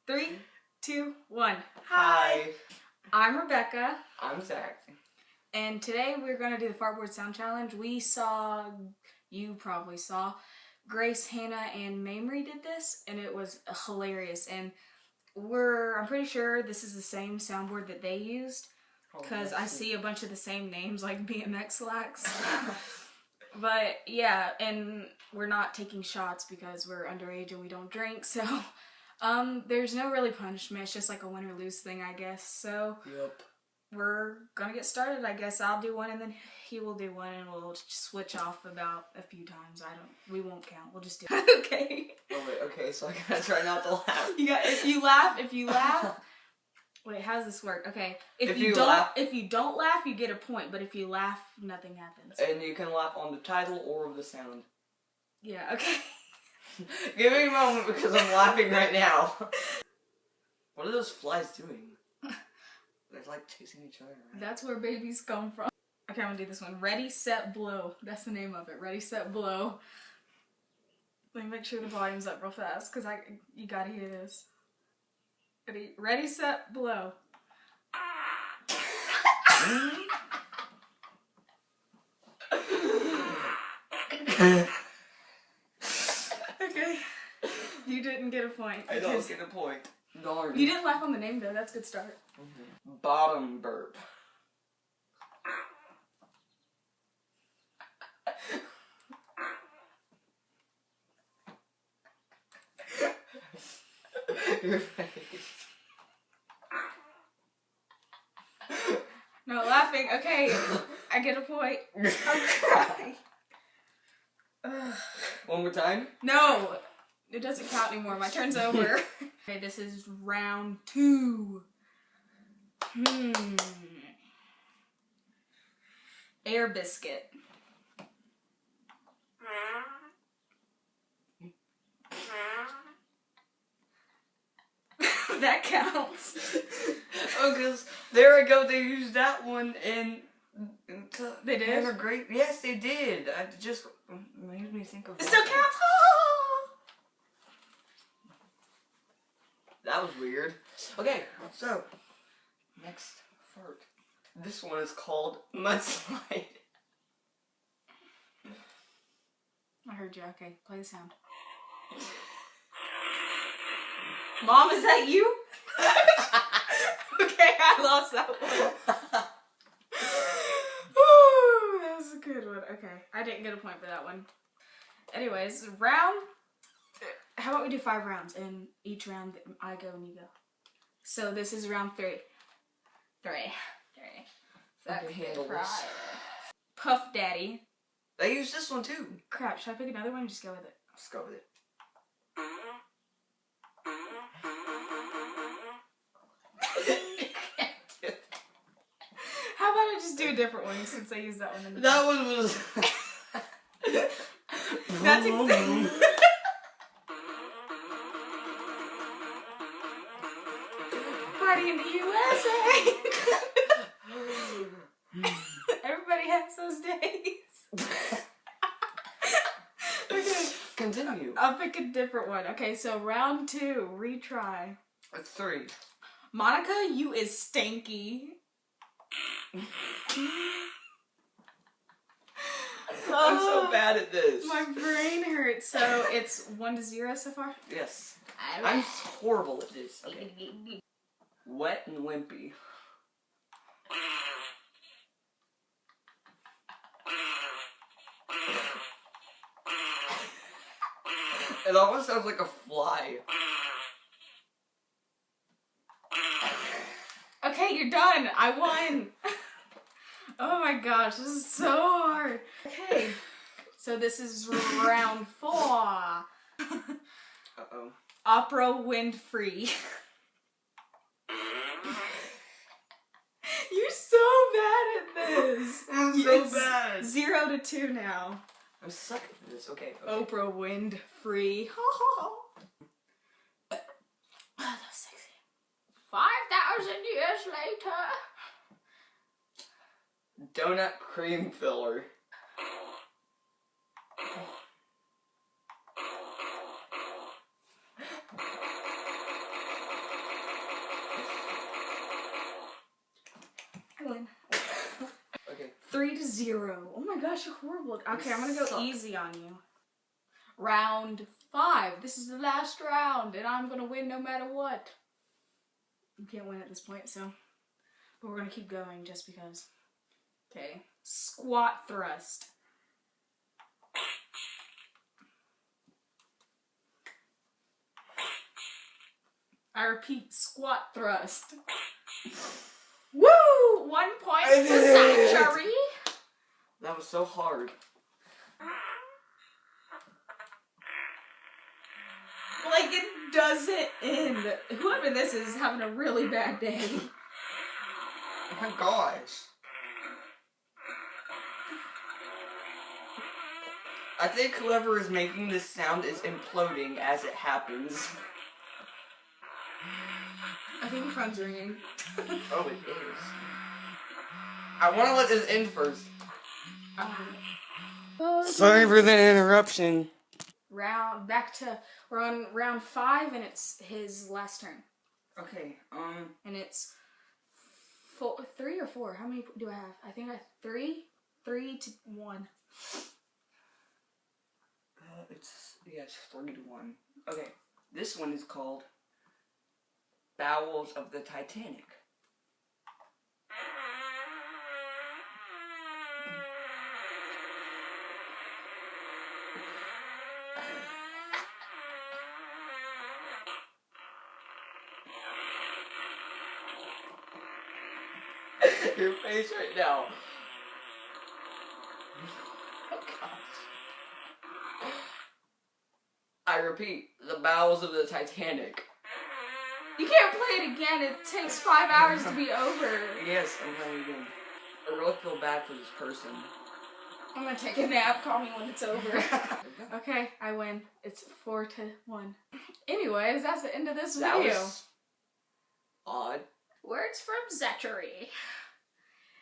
Three, two, one. Hi. I'm Rebecca. I'm Zach. And today we're going to do the Fartboard Sound Challenge. You probably saw, Grace, Hannah, and Mamrie did this, and it was hilarious. And I'm pretty sure this is the same soundboard that they used, because I see a bunch of the same names like BMX Lax. But yeah, and we're not taking shots because we're underage and we don't drink, so there's no really punishment. It's just like a win or lose thing, I guess. So Yep. We're gonna get started. I guess I'll do one and then he will do one, and we'll switch off about a few times. We won't count. We'll just do it. Okay. Oh wait, okay, so I gotta try not to laugh. If you laugh. Wait, how does this work? Okay. If you don't laugh, you get a point, but if you laugh, nothing happens. And you can laugh on the title or the sound. Yeah, okay. Give me a moment because I'm laughing right now. What are those flies doing? They're like chasing each other, right? That's where babies come from. Okay, I'm gonna do this one. Ready, set, blow. That's the name of it. Ready, set, blow. Let me make sure the volume's up real fast, because you gotta hear this. Ready, set, blow. Okay. You didn't get a point. I don't get a point. Darn. You didn't laugh on the name though. That's a good start. Mm-hmm. Bottom burp. Your face. No laughing. Okay, I get a point. Okay. One more time? No, it doesn't count anymore. My turn's over. Okay, this is round 2. Air biscuit. That counts. Oh, because there I go. They used that one and They did? They were great. Yes, they did. It just made me think of. It still counts. That was weird. Okay, so next fart. This one is called mudslide. I heard you. Okay, play the sound. Mom, is that you? Okay, I lost that one. Ooh, that was a good one. Okay, I didn't get a point for that one. Anyways, how about we do 5 rounds, and each round I go and you go. So this is round 3. 3. So I can handle this. Puff Daddy. I used this one too. Crap, should I pick another one or just go with it? Let's go with it. How about I just do a different one since I used that one in the That one was. That's exactly. Party in the USA. Everybody has those days. Okay. Continue. I'll pick a different one. Okay, so round 2, retry. That's 3. Monica, you is stanky. I'm so bad at this. My brain hurts. So it's 1-0 so far? Yes. I'm horrible at this. Okay. Wet and wimpy. It almost sounds like a fly. Okay, you're done. I won. Oh my gosh, this is so hard. Okay, so this is round 4. Uh-oh. Opera Winfrey. You're so bad at this. I'm so bad. 0-2 now. I'm sucking at this. Okay. Oprah Winfrey. Oh, that's sexy. 5,000 years later. Donut cream filler. 3-0. Oh my gosh, you're horrible. Okay, I'm gonna go suck. easy on you. Round 5. This is the last round, and I'm gonna win no matter what. You can't win at this point, so. But we're gonna keep going just because. Okay. Squat thrust. I repeat, squat thrust. Woo! 1 point I for did it. Zachary. That was so hard. Like, it doesn't end. Whoever this is having a really bad day. Oh my gosh. I think whoever is making this sound is imploding as it happens. I think your phone's ringing. Oh, it is. I want to let this end first. Sorry for the interruption. We're on round 5, and it's his last turn. Okay, And it's 3 or 4. How many do I have? I think I have 3. 3 to 1. It's 3 to 1. Okay, this one is called Bowels of the Titanic. Your face right now. Oh gosh. I repeat, the bowels of the Titanic. You can't play it again. It takes 5 hours to be over. Yes, I'm playing again. I really feel bad for this person. I'm gonna take a nap. Call me when it's over. Okay, I win. It's 4 to 1. Anyways, that's the end of this That video. was odd. Words from Zachary.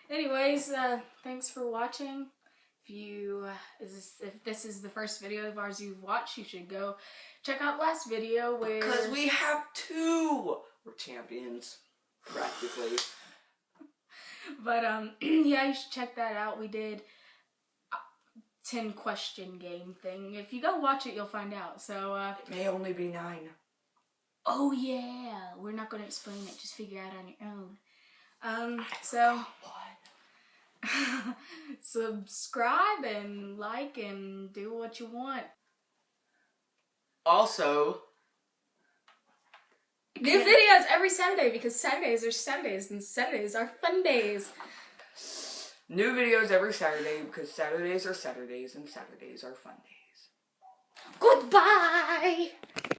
Anyways, thanks for watching. If this is the first video of ours you've watched, you should go check out last video where... Because we have 2! We're champions. Practically. But, yeah, you should check that out. We did a 10 question game thing. If you go watch it, you'll find out. So, It may only be 9. Oh, yeah. We're not going to explain it. Just figure it out on your own. So... subscribe and like and do what you want. Also, new videos every Saturday because Saturdays are Saturdays and Saturdays are fun days. new videos every Saturday because Saturdays are Saturdays and Saturdays are fun days. Goodbye!